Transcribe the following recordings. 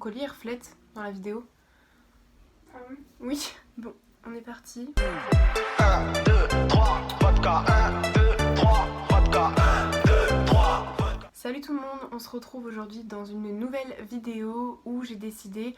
collier reflète dans la vidéo. Oui, bon, on est parti. 1, 2, 3, vodka, 1, 2, 3, vodka, 1, 2, 3, vodka. Salut tout le monde, on se retrouve aujourd'hui dans une nouvelle vidéo où j'ai décidé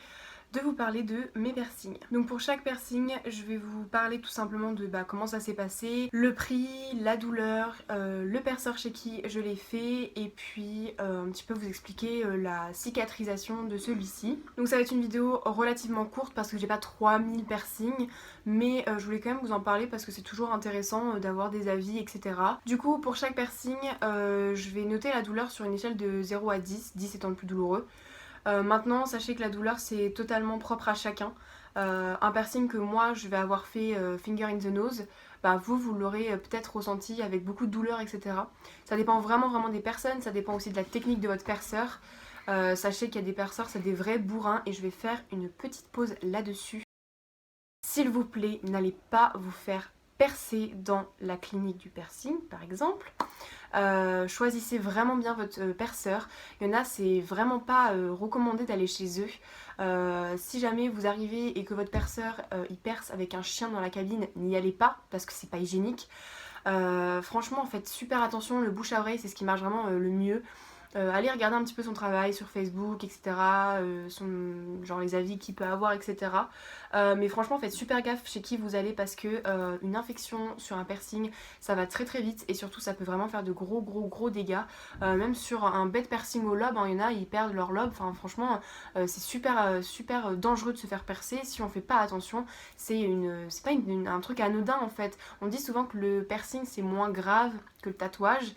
de vous parler de mes piercings. Donc pour chaque piercing, je vais vous parler tout simplement de comment ça s'est passé, le prix, la douleur, le perceur chez qui je l'ai fait et puis un petit peu vous expliquer la cicatrisation de celui-ci. Donc ça va être une vidéo relativement courte parce que j'ai pas 3000 piercings, mais je voulais quand même vous en parler parce que c'est toujours intéressant d'avoir des avis, etc. Du coup pour chaque piercing, je vais noter la douleur sur une échelle de 0 à 10, 10 étant le plus douloureux. Maintenant, sachez que la douleur c'est totalement propre à chacun. Un piercing que moi je vais avoir fait finger in the nose, vous l'aurez peut-être ressenti avec beaucoup de douleur, etc. Ça dépend vraiment des personnes, ça dépend aussi de la technique de votre perceur. Sachez qu'il y a des perceurs, c'est des vrais bourrins et je vais faire une petite pause là-dessus. S'il vous plaît, n'allez pas vous faire percer dans la clinique du piercing par exemple. Choisissez vraiment bien votre perceur. Il y en a, c'est vraiment pas recommandé d'aller chez eux. Si jamais vous arrivez et que votre perceur il perce avec un chien dans la cabine, n'y allez pas parce que c'est pas hygiénique. Franchement, faites super attention, le bouche à oreille c'est ce qui marche vraiment le mieux. Allez regarder un petit peu son travail sur Facebook, etc. Genre les avis qu'il peut avoir, etc. Mais franchement, faites super gaffe chez qui vous allez parce que une infection sur un piercing, ça va très vite et surtout ça peut vraiment faire de gros dégâts. Même sur un bête piercing au lobe, il y en a, ils perdent leur lobe. Enfin, franchement, c'est super dangereux de se faire percer si on fait pas attention. C'est pas un truc anodin en fait. On dit souvent que le piercing c'est moins grave que le tatouage.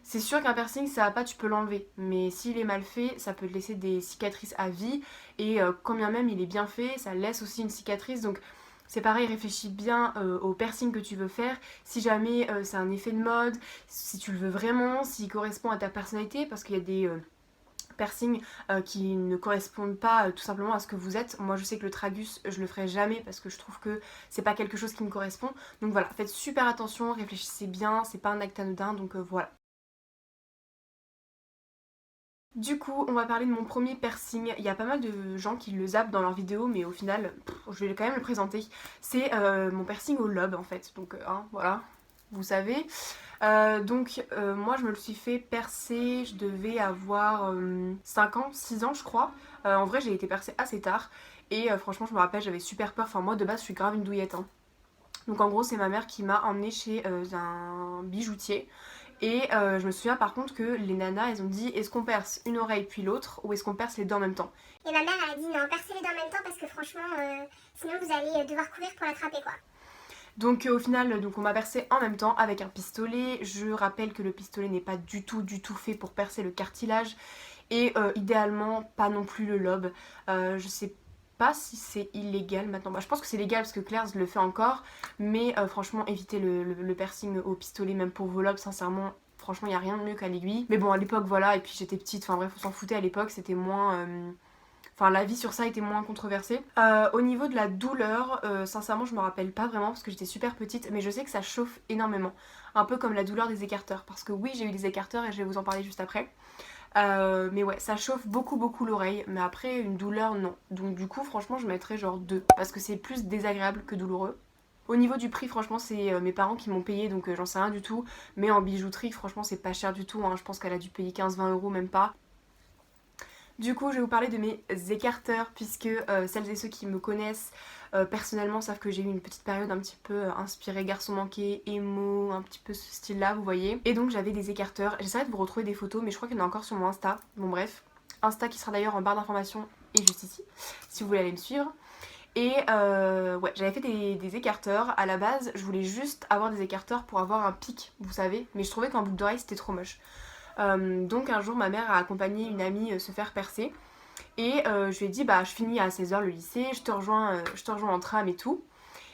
C'est sûr qu'un piercing ça va pas, tu peux l'enlever, mais s'il est mal fait, ça peut te laisser des cicatrices à vie et quand bien même il est bien fait, ça laisse aussi une cicatrice. Donc c'est pareil, réfléchis bien au piercing que tu veux faire, si jamais c'est un effet de mode, si tu le veux vraiment, s'il correspond à ta personnalité, parce qu'il y a des piercings qui ne correspondent pas tout simplement à ce que vous êtes. Moi je sais que le tragus je le ferai jamais parce que je trouve que c'est pas quelque chose qui me correspond. Donc voilà, faites super attention, réfléchissez bien, c'est pas un acte anodin, donc voilà. Du coup, on va parler de mon premier piercing. Il y a pas mal de gens qui le zappent dans leurs vidéos, mais au final, je vais quand même le présenter. C'est mon piercing au lobe en fait. Donc voilà, vous savez. Moi je me le suis fait percer, je devais avoir 5 ans, 6 ans je crois. En vrai j'ai été percée assez tard. Et franchement je me rappelle, j'avais super peur. Enfin moi de base je suis grave une douillette. Donc en gros c'est ma mère qui m'a emmenée chez un bijoutier. Et je me souviens par contre que les nanas elles ont dit est-ce qu'on perce une oreille puis l'autre ou est-ce qu'on perce les deux en même temps. Et ma mère elle a dit non, percez les deux en même temps parce que franchement sinon vous allez devoir courir pour l'attraper quoi. Donc au final on m'a percé en même temps avec un pistolet. Je rappelle que le pistolet n'est pas du tout fait pour percer le cartilage et idéalement pas non plus le lobe. Je sais pas si c'est illégal maintenant. Je pense que c'est légal parce que Claire le fait encore, mais franchement évitez le piercing au pistolet même pour vos lobes, sincèrement. Franchement, il n'y a rien de mieux qu'à l'aiguille. Mais bon, à l'époque, voilà, et puis j'étais petite, enfin bref, on s'en foutait à l'époque, c'était moins... Enfin, l'avis sur ça était moins controversé. Au niveau de la douleur, sincèrement, je me rappelle pas vraiment parce que j'étais super petite, mais je sais que ça chauffe énormément. Un peu comme la douleur des écarteurs, parce que oui, j'ai eu des écarteurs et je vais vous en parler juste après. Mais ouais, ça chauffe beaucoup l'oreille, mais après une douleur non. Donc du coup franchement je mettrais genre 2 parce que c'est plus désagréable que douloureux. Au niveau du prix franchement c'est mes parents qui m'ont payé donc j'en sais rien du tout. Mais en bijouterie franchement c'est pas cher du tout, je pense qu'elle a dû payer 15-20 euros même pas. Du coup, je vais vous parler de mes écarteurs puisque celles et ceux qui me connaissent personnellement savent que j'ai eu une petite période un petit peu inspirée garçon manqué, émo, un petit peu ce style-là, vous voyez. Et donc j'avais des écarteurs. J'essaierai de vous retrouver des photos, mais je crois qu'il y en a encore sur mon Insta. Bon bref, Insta qui sera d'ailleurs en barre d'informations et juste ici, si vous voulez aller me suivre. Et ouais, j'avais fait des écarteurs. À la base, je voulais juste avoir des écarteurs pour avoir un pic, vous savez. Mais je trouvais qu'en boucle d'oreille, c'était trop moche. Donc un jour ma mère a accompagné une amie se faire percer et je lui ai dit je finis à 16h le lycée, je te rejoins en tram et tout.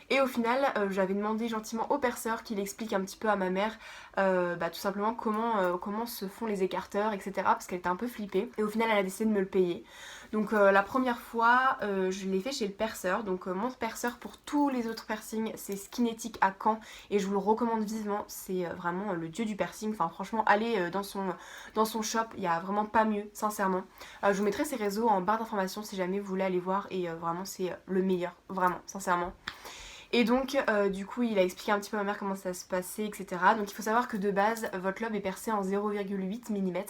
Et au final j'avais demandé gentiment au perceur qu'il explique un petit peu à ma mère tout simplement comment se font les écarteurs, etc. parce qu'elle était un peu flippée et au final elle a décidé de me le payer. Donc la première fois je l'ai fait chez le perceur. Donc mon perceur pour tous les autres piercings c'est Skinetic à Caen et je vous le recommande vivement, c'est vraiment le dieu du piercing. Enfin franchement allez dans son shop, il n'y a vraiment pas mieux sincèrement. Je vous mettrai ses réseaux en barre d'informations si jamais vous voulez aller voir et vraiment c'est le meilleur, vraiment sincèrement. Et donc du coup il a expliqué un petit peu à ma mère comment ça se passait, etc. Donc il faut savoir que de base votre lobe est percé en 0,8 mm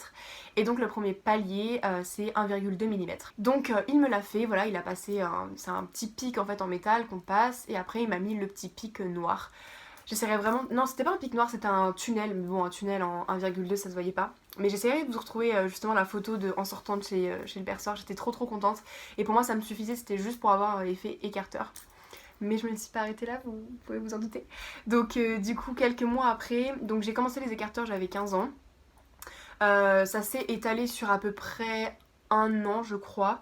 et donc le premier palier c'est 1,2 mm. Donc il me l'a fait, voilà, il a passé c'est un petit pic en fait en métal qu'on passe et après il m'a mis le petit pic noir. J'essaierai vraiment, non c'était pas un pic noir, c'était un tunnel, mais bon un tunnel en 1,2 ça se voyait pas. Mais j'essaierai de vous retrouver justement la photo en sortant de chez le perceur, j'étais trop contente et pour moi ça me suffisait, c'était juste pour avoir l'effet écarteur. Mais je me suis pas arrêtée là, vous pouvez vous en douter. Donc du coup quelques mois après, donc j'ai commencé les écarteurs, j'avais 15 ans. Ça s'est étalé sur à peu près un an je crois.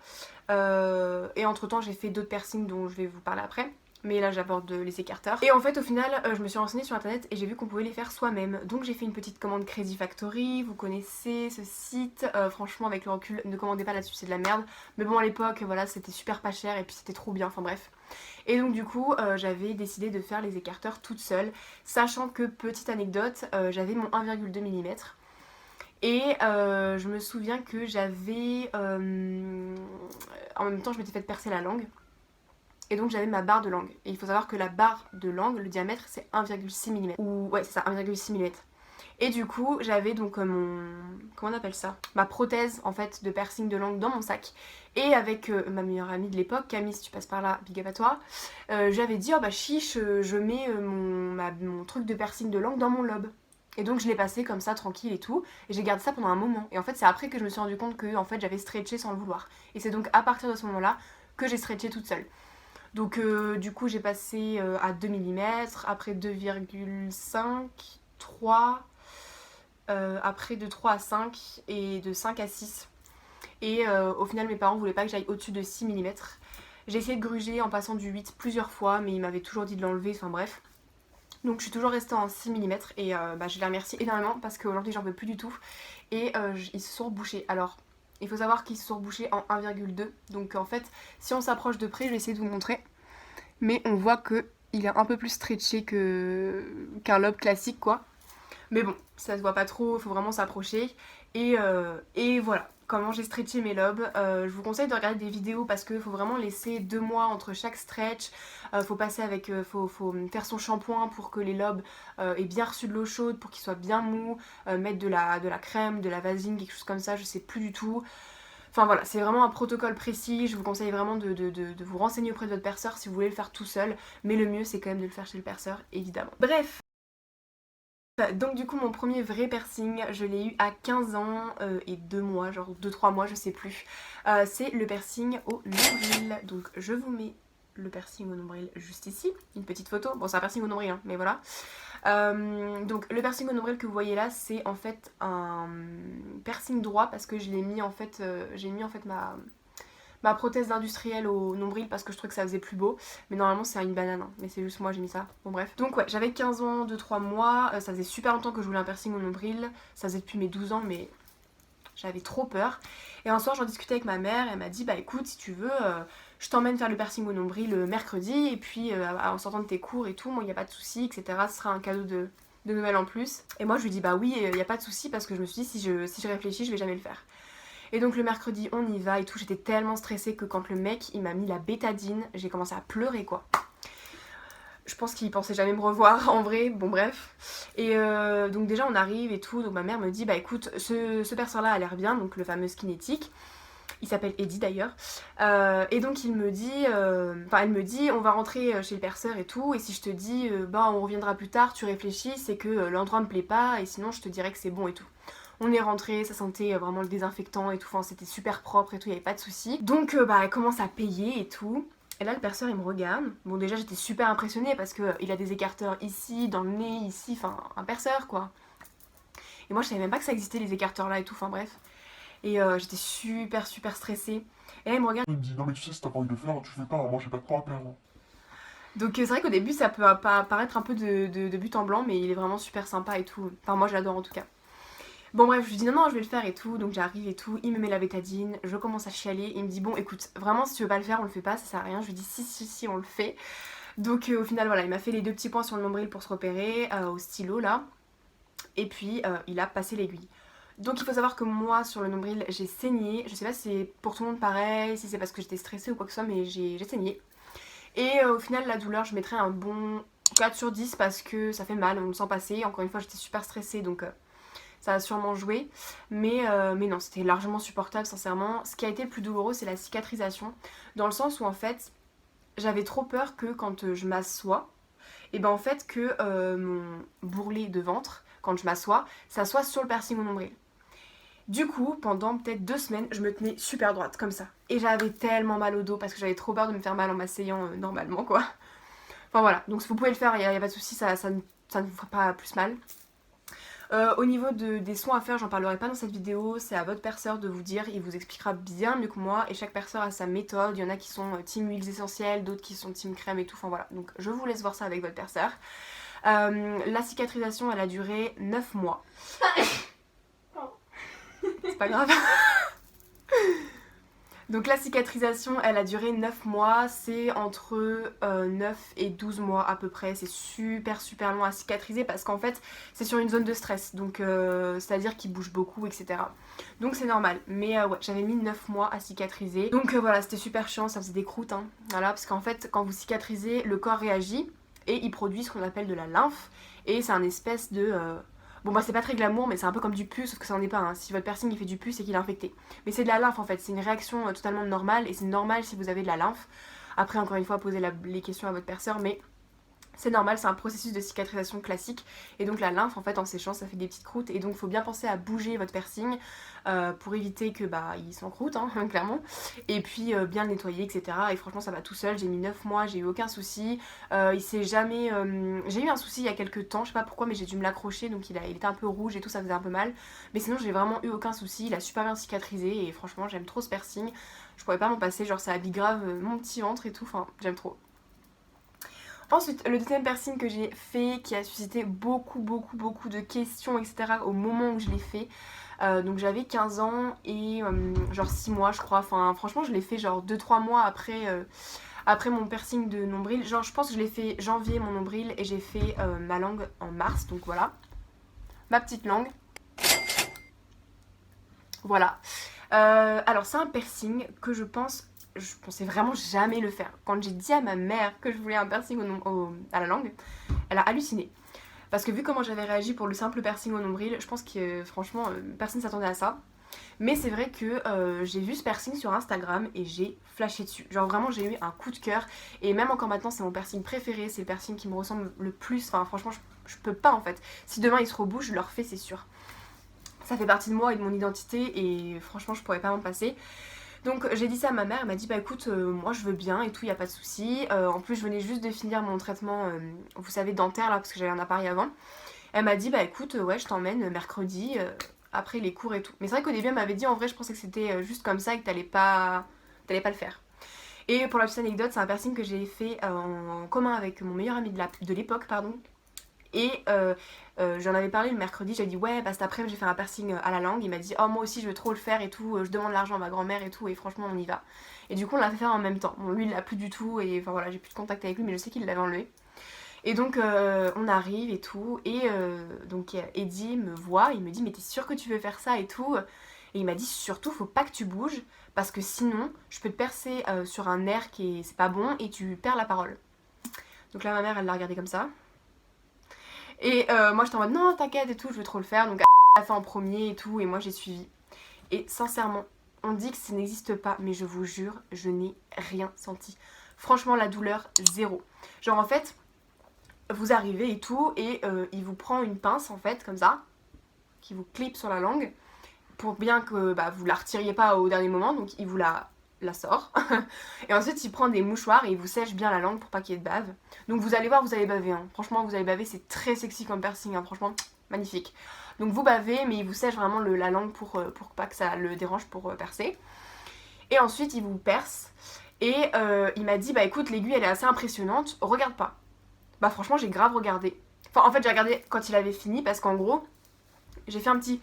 Et entre temps j'ai fait d'autres piercings dont je vais vous parler après. Mais là j'aborde les écarteurs. Et en fait au final je me suis renseignée sur internet et j'ai vu qu'on pouvait les faire soi-même. Donc j'ai fait une petite commande Crazy Factory, vous connaissez ce site. Franchement avec le recul ne commandez pas là-dessus, c'est de la merde. Mais bon à l'époque voilà c'était super pas cher et puis c'était trop bien, enfin bref. Et donc du coup j'avais décidé de faire les écarteurs toute seule. Sachant que petite anecdote, j'avais mon 1,2 mm. Et je me souviens que j'avais... en même temps je m'étais fait percer la langue. Et donc j'avais ma barre de langue. Et il faut savoir que la barre de langue, le diamètre c'est 1,6 mm. Ou ouais c'est ça, 1,6 mm. Et du coup j'avais donc mon... comment on appelle ça, ma prothèse en fait de piercing de langue dans mon sac. Et avec ma meilleure amie de l'époque, Camille si tu passes par là, big up à toi, j'avais dit oh bah chiche, je mets mon truc de piercing de langue dans mon lobe. Et donc je l'ai passé comme ça tranquille et tout. Et j'ai gardé ça pendant un moment. Et en fait c'est après que je me suis rendu compte que en fait j'avais stretché sans le vouloir. Et c'est donc à partir de ce moment là que j'ai stretché toute seule. Donc du coup j'ai passé à 2 mm, après 2,5, 3, après de 3 à 5 et de 5 à 6. Et au final mes parents voulaient pas que j'aille au-dessus de 6 mm. J'ai essayé de gruger en passant du 8 plusieurs fois mais ils m'avaient toujours dit de l'enlever, enfin bref. Donc je suis toujours restée en 6 mm et je les remercie énormément parce qu'aujourd'hui j'en peux plus du tout. Et ils se sont rebouchés. Alors il faut savoir qu'ils se sont rebouchés en 1,2. Donc en fait si on s'approche de près je vais essayer de vous montrer. Mais on voit qu'il est un peu plus stretché qu'un lobe classique quoi. Mais bon ça se voit pas trop, il faut vraiment s'approcher. Et voilà comment j'ai stretché mes lobes. Je vous conseille de regarder des vidéos parce qu'il faut vraiment laisser 2 mois entre chaque stretch. Faut passer avec, faut faire son shampoing pour que les lobes aient bien reçu de l'eau chaude, pour qu'ils soient bien mous, mettre de la crème, de la vaseline, quelque chose comme ça, je sais plus du tout. Enfin voilà, c'est vraiment un protocole précis, je vous conseille vraiment de vous renseigner auprès de votre perceur si vous voulez le faire tout seul, mais le mieux c'est quand même de le faire chez le perceur, évidemment. Bref, donc du coup mon premier vrai piercing, je l'ai eu à 15 ans et 2 mois, genre 2-3 mois, je sais plus. C'est le piercing au nombril, donc je vous mets le piercing au nombril juste ici, une petite photo, bon c'est un piercing au nombril hein, mais voilà. Donc le piercing au nombril que vous voyez là c'est en fait un piercing droit parce que je l'ai mis en fait, j'ai mis en fait ma prothèse d'industriel au nombril parce que je trouvais que ça faisait plus beau. Mais normalement c'est une banane, hein. Mais c'est juste moi j'ai mis ça. Bon bref. Donc ouais, j'avais 15 ans, 2-3 mois. Ça faisait super longtemps que je voulais un piercing au nombril. Ça faisait depuis mes 12 ans mais j'avais trop peur. Et un soir j'en discutais avec ma mère et elle m'a dit bah écoute si tu veux je t'emmène faire le piercing au nombril le mercredi. Et puis en sortant de tes cours et tout, moi il n'y a pas de souci, etc. Ce sera un cadeau de Noël en plus. Et moi je lui dis bah oui il n'y a pas de souci parce que je me suis dit si je réfléchis je vais jamais le faire. Et donc le mercredi on y va et tout, j'étais tellement stressée que quand le mec il m'a mis la bétadine, j'ai commencé à pleurer quoi. Je pense qu'il pensait jamais me revoir en vrai, bon bref. Et donc déjà on arrive et tout, donc ma mère me dit bah écoute ce perceur là a l'air bien, donc le fameux Skinetic. Il s'appelle Eddie d'ailleurs. Et donc il me dit, elle me dit on va rentrer chez le perceur et tout, et si je te dis bah on reviendra plus tard, tu réfléchis, c'est que l'endroit me plaît pas et sinon je te dirais que c'est bon et tout. On est rentré, ça sentait vraiment le désinfectant et tout, enfin c'était super propre et tout, il n'y avait pas de soucis. Donc elle commence à payer et tout. Et là le perceur il me regarde. Bon déjà j'étais super impressionnée parce qu'il a des écarteurs ici, dans le nez, ici, enfin un perceur quoi. Et moi je savais même pas que ça existait les écarteurs là et tout, enfin bref. Et j'étais super stressée. Et là il me regarde. Il me dit non mais tu sais si t'as pas envie de le faire, tu fais pas, moi j'ai pas de temps à perdre. Donc c'est vrai qu'au début ça peut paraître un peu de but en blanc mais il est vraiment super sympa et tout. Enfin moi je l'adore en tout cas. Bon bref, je lui dis non je vais le faire et tout, donc j'arrive et tout, il me met la bétadine, je commence à chialer, il me dit bon écoute, vraiment si tu veux pas le faire on le fait pas, ça sert à rien, je lui dis si on le fait. Donc au final voilà, il m'a fait les 2 petits points sur le nombril pour se repérer, au stylo là, et puis il a passé l'aiguille. Donc il faut savoir que moi sur le nombril j'ai saigné, je sais pas si c'est pour tout le monde pareil, si c'est parce que j'étais stressée ou quoi que ce soit, mais j'ai saigné. Et au final la douleur je mettrais un bon 4 sur 10 parce que ça fait mal, on le sent passer, encore une fois j'étais super stressée donc ça a sûrement joué, mais non, c'était largement supportable sincèrement. Ce qui a été le plus douloureux, c'est la cicatrisation, dans le sens où en fait, j'avais trop peur que quand je m'assois, et ben en fait que mon bourrelet de ventre, quand je m'assois, ça soit sur le piercing au nombril. Du coup, pendant peut-être 2 semaines, je me tenais super droite, comme ça. Et j'avais tellement mal au dos, parce que j'avais trop peur de me faire mal en m'asseyant normalement, quoi. Enfin voilà, donc vous pouvez le faire, il n'y a pas de souci, ça ne vous fera pas plus mal. Au niveau des soins à faire, j'en parlerai pas dans cette vidéo, c'est à votre perceur de vous dire, il vous expliquera bien mieux que moi et chaque perceur a sa méthode, il y en a qui sont team huiles essentielles, d'autres qui sont team crème et tout, enfin voilà, donc je vous laisse voir ça avec votre perceur. La cicatrisation elle a duré 9 mois. C'est pas grave. Donc la cicatrisation elle a duré 9 mois, c'est entre 9 et 12 mois à peu près, c'est super long à cicatriser parce qu'en fait c'est sur une zone de stress, donc c'est à dire qu'il bouge beaucoup etc. Donc c'est normal, mais ouais j'avais mis 9 mois à cicatriser, donc voilà c'était super chiant, ça faisait des croûtes hein. Voilà, parce qu'en fait quand vous cicatrisez le corps réagit et il produit ce qu'on appelle de la lymphe et c'est un espèce de... Bon bah c'est pas très glamour mais c'est un peu comme du pus sauf que ça en est pas hein. Si votre piercing il fait du pus c'est qu'il est infecté. Mais c'est de la lymphe en fait, c'est une réaction totalement normale et c'est normal si vous avez de la lymphe. Après encore une fois posez les questions à votre perceur mais c'est normal, c'est un processus de cicatrisation classique et donc la lymphe en fait en séchant ça fait des petites croûtes et donc il faut bien penser à bouger votre piercing pour éviter que bah il s'encroute hein, clairement et puis bien le nettoyer etc. Et franchement ça va tout seul, j'ai mis 9 mois, j'ai eu aucun souci, il s'est jamais... J'ai eu un souci il y a quelques temps, je sais pas pourquoi mais j'ai dû me l'accrocher donc il était un peu rouge et tout, ça faisait un peu mal mais sinon j'ai vraiment eu aucun souci, il a super bien cicatrisé et franchement j'aime trop ce piercing, je pourrais pas m'en passer, genre ça habille grave mon petit ventre et tout, enfin j'aime trop. Ensuite, le deuxième piercing que j'ai fait, qui a suscité beaucoup de questions, etc. au moment où je l'ai fait. Donc j'avais 15 ans et genre 6 mois je crois. Enfin franchement je l'ai fait genre 2-3 mois après mon piercing de nombril. Genre je pense que je l'ai fait janvier mon nombril et j'ai fait ma langue en mars. Donc voilà. Ma petite langue. Voilà. Alors c'est un piercing que je pensais vraiment jamais le faire. Quand j'ai dit à ma mère que je voulais un piercing à la langue, elle a halluciné. Parce que vu comment j'avais réagi pour le simple piercing au nombril, je pense que franchement personne ne s'attendait à ça. Mais c'est vrai que j'ai vu ce piercing sur Instagram et j'ai flashé dessus. Genre vraiment j'ai eu un coup de cœur. Et même encore maintenant c'est mon piercing préféré, c'est le piercing qui me ressemble le plus. Enfin franchement je peux pas en fait. Si demain il se rebouche je le refais c'est sûr. Ça fait partie de moi et de mon identité et franchement je pourrais pas m'en passer. Donc j'ai dit ça à ma mère, elle m'a dit bah écoute moi je veux bien et tout, y a pas de souci. En plus je venais juste de finir mon traitement, vous savez dentaire là parce que j'avais un appareil avant. Elle m'a dit bah écoute ouais je t'emmène mercredi après les cours et tout. Mais c'est vrai qu'au début elle m'avait dit en vrai je pensais que c'était juste comme ça et que t'allais pas le faire. Et pour la petite anecdote c'est un piercing que j'ai fait en commun avec mon meilleur ami de l'époque pardon. Et j'en avais parlé le mercredi, j'ai dit ouais bah cet après-midi j'ai fait un piercing à la langue, il m'a dit oh moi aussi je veux trop le faire et tout, je demande l'argent à ma grand-mère et tout et franchement on y va. Et du coup on l'a fait faire en même temps, bon lui il l'a plus du tout et enfin voilà j'ai plus de contact avec lui mais je sais qu'il l'avait enlevé. Et donc on arrive et tout et donc Eddie me voit, il me dit mais t'es sûre que tu veux faire ça et tout. Et il m'a dit surtout faut pas que tu bouges parce que sinon je peux te percer sur un nerf qui c'est pas bon et tu perds la parole. Donc là ma mère elle l'a regardé comme ça. Et moi j'étais en mode non t'inquiète et tout, je veux trop le faire. Donc elle a fait en premier et tout et moi j'ai suivi. Et sincèrement, on dit que ça n'existe pas mais je vous jure, je n'ai rien senti. Franchement la douleur, zéro. Genre en fait, vous arrivez et tout et il vous prend une pince en fait comme ça, qui vous clip sur la langue pour bien que bah, vous la retiriez pas au dernier moment. Donc il vous la sort et ensuite il prend des mouchoirs et il vous sèche bien la langue pour pas qu'il y ait de bave. Donc vous allez voir, vous allez baver hein. Franchement vous allez baver, c'est très sexy comme piercing hein. Franchement magnifique. Donc vous bavez mais il vous sèche vraiment la langue pour pas que ça le dérange pour percer. Et ensuite il vous perce et il m'a dit bah écoute l'aiguille elle est assez impressionnante, regarde pas. Bah franchement j'ai grave regardé. Enfin en fait j'ai regardé quand il avait fini parce qu'en gros J'ai fait un petit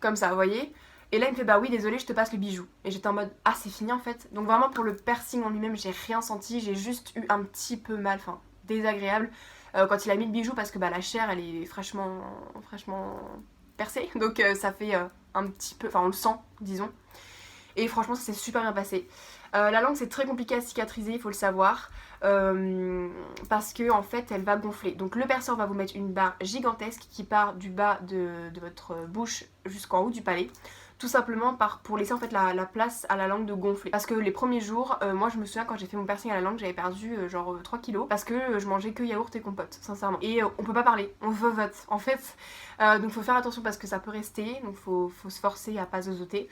comme ça, vous voyez. Et là il me fait bah oui désolé je te passe le bijou. Et j'étais en mode ah c'est fini en fait. Donc vraiment pour le piercing en lui-même j'ai rien senti, j'ai juste eu un petit peu mal, enfin désagréable quand il a mis le bijou parce que bah la chair elle est fraîchement percée. Donc ça fait un petit peu, enfin on le sent disons. Et franchement ça s'est super bien passé. La langue c'est très compliqué à cicatriser, il faut le savoir. Parce que en fait elle va gonfler. Donc le perceur va vous mettre une barre gigantesque qui part du bas de votre bouche jusqu'en haut du palais. Tout simplement pour laisser en fait la place à la langue de gonfler. Parce que les premiers jours, moi je me souviens quand j'ai fait mon piercing à la langue, j'avais perdu genre 3 kilos. Parce que je mangeais que yaourt et compote, sincèrement. Et on peut pas parler, on vote en fait. Donc faut faire attention parce que ça peut rester. Donc faut se forcer à pas zozoter.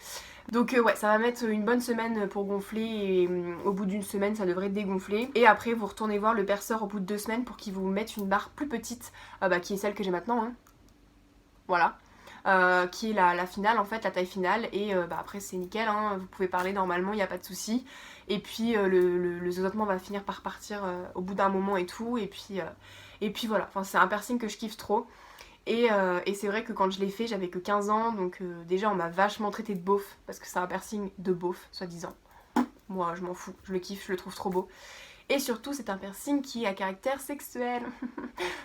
Donc ouais, ça va mettre une bonne semaine pour gonfler. Et au bout d'une semaine ça devrait dégonfler. Et après vous retournez voir le perceur au bout de 2 semaines pour qu'il vous mette une barre plus petite. Qui est celle que j'ai maintenant. Hein. Voilà. Qui est la finale en fait, la taille finale et après c'est nickel, hein, vous pouvez parler normalement, il n'y a pas de souci. Et puis le zozotement va finir par partir au bout d'un moment et tout, et puis voilà, enfin, c'est un piercing que je kiffe trop. Et c'est vrai que quand je l'ai fait j'avais que 15 ans, donc déjà on m'a vachement traité de beauf, parce que c'est un piercing de beauf, soi-disant. Moi je m'en fous, je le kiffe, je le trouve trop beau. Et surtout c'est un piercing qui est à caractère sexuel.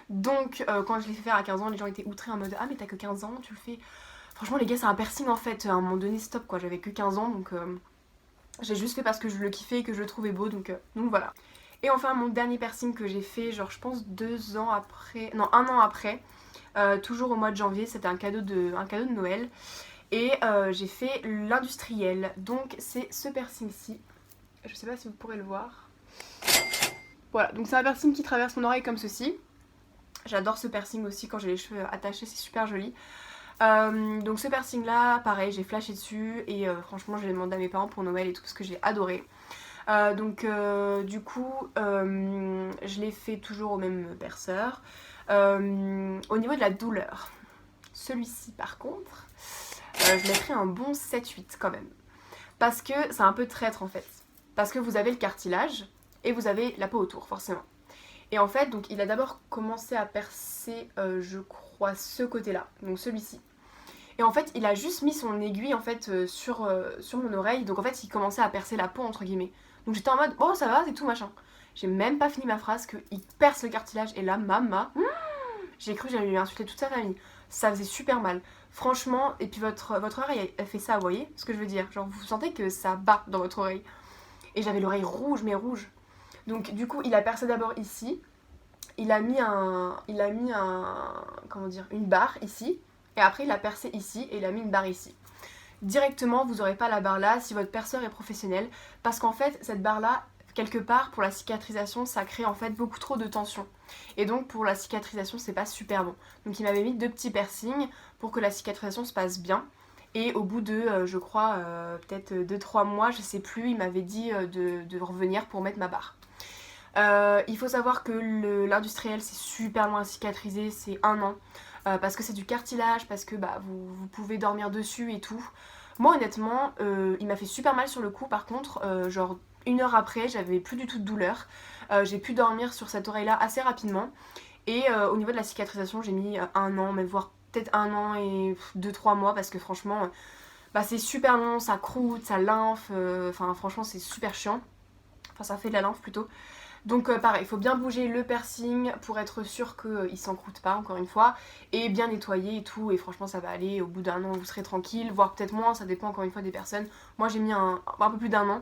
Donc quand je l'ai fait faire à 15 ans les gens étaient outrés en mode ah mais t'as que 15 ans tu le fais. Franchement les gars c'est un piercing en fait, à un moment donné stop quoi, j'avais que 15 ans donc j'ai juste fait parce que je le kiffais et que je le trouvais beau donc voilà. Et enfin mon dernier piercing que j'ai fait genre je pense 2 ans après, non 1 an après, toujours au mois de janvier, c'était un cadeau de Noël. Et j'ai fait l'industriel, donc c'est ce piercing-ci, je sais pas si vous pourrez le voir. Voilà, donc c'est un piercing qui traverse mon oreille comme ceci. J'adore ce piercing aussi quand j'ai les cheveux attachés, c'est super joli. Donc ce piercing là, pareil, j'ai flashé dessus et franchement je l'ai demandé à mes parents pour Noël et tout parce que j'ai adoré. Du coup, je l'ai fait toujours au même perceur. Au niveau de la douleur, celui-ci par contre, je mettrais un bon 7-8 quand même. Parce que c'est un peu traître en fait. Parce que vous avez le cartilage et vous avez la peau autour forcément. Et en fait donc il a d'abord commencé à percer je crois ce côté là, donc celui-ci. Et en fait il a juste mis son aiguille en fait sur mon oreille, donc en fait il commençait à percer la peau entre guillemets. Donc j'étais en mode oh ça va c'est tout machin. J'ai même pas fini ma phrase qu'il perce le cartilage et là maman, j'ai cru que j'allais lui insulter toute sa famille. Ça faisait super mal. Franchement, et puis votre oreille elle fait ça, vous voyez ce que je veux dire? Genre vous sentez que ça bat dans votre oreille. Et j'avais l'oreille rouge, mais rouge. Donc du coup il a percé d'abord ici. Il a mis comment dire, une barre ici. Et après il a percé ici et il a mis une barre ici. Directement vous n'aurez pas la barre là si votre perceur est professionnel. Parce qu'en fait cette barre là, quelque part pour la cicatrisation ça crée en fait beaucoup trop de tension. Et donc pour la cicatrisation c'est pas super bon. Donc il m'avait mis 2 petits piercings pour que la cicatrisation se passe bien. Et au bout de, je crois, peut-être 2-3 mois, je sais plus, il m'avait dit de revenir pour mettre ma barre. Il faut savoir que l'industriel c'est super loin à cicatriser, c'est 1 an. Parce que c'est du cartilage, parce que vous pouvez dormir dessus et tout. Moi honnêtement, il m'a fait super mal sur le coup par contre, genre 1 heure après, j'avais plus du tout de douleur. J'ai pu dormir sur cette oreille là assez rapidement. Et au niveau de la cicatrisation, j'ai mis 1 an, mais voire peut-être 1 an et 2-3 mois parce que franchement c'est super long, ça croûte, ça lymphe, enfin franchement c'est super chiant, enfin ça fait de la lymphe plutôt. Donc pareil, il faut bien bouger le piercing pour être sûr qu'il s'encroûte pas encore une fois et bien nettoyer et tout, et franchement ça va aller, au bout d'1 an vous serez tranquille, voire peut-être moins, ça dépend encore une fois des personnes. Moi j'ai mis un peu plus d'1 an.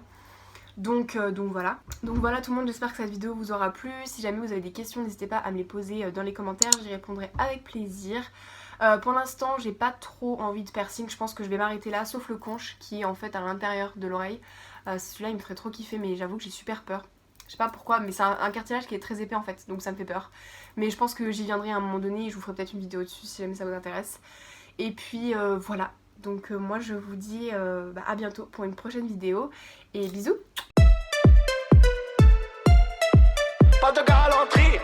Donc voilà. Donc voilà tout le monde, j'espère que cette vidéo vous aura plu. Si jamais vous avez des questions, n'hésitez pas à me les poser dans les commentaires, j'y répondrai avec plaisir. Pour l'instant j'ai pas trop envie de piercing, je pense que je vais m'arrêter là, sauf le conche qui est en fait à l'intérieur de l'oreille. Celui-là il me ferait trop kiffer, mais j'avoue que j'ai super peur. Je sais pas pourquoi, mais c'est un cartilage qui est très épais en fait, donc ça me fait peur. Mais je pense que j'y viendrai à un moment donné et je vous ferai peut-être une vidéo dessus si jamais ça vous intéresse. Et puis voilà, donc moi je vous dis à bientôt pour une prochaine vidéo et bisous. Pas de galanterie.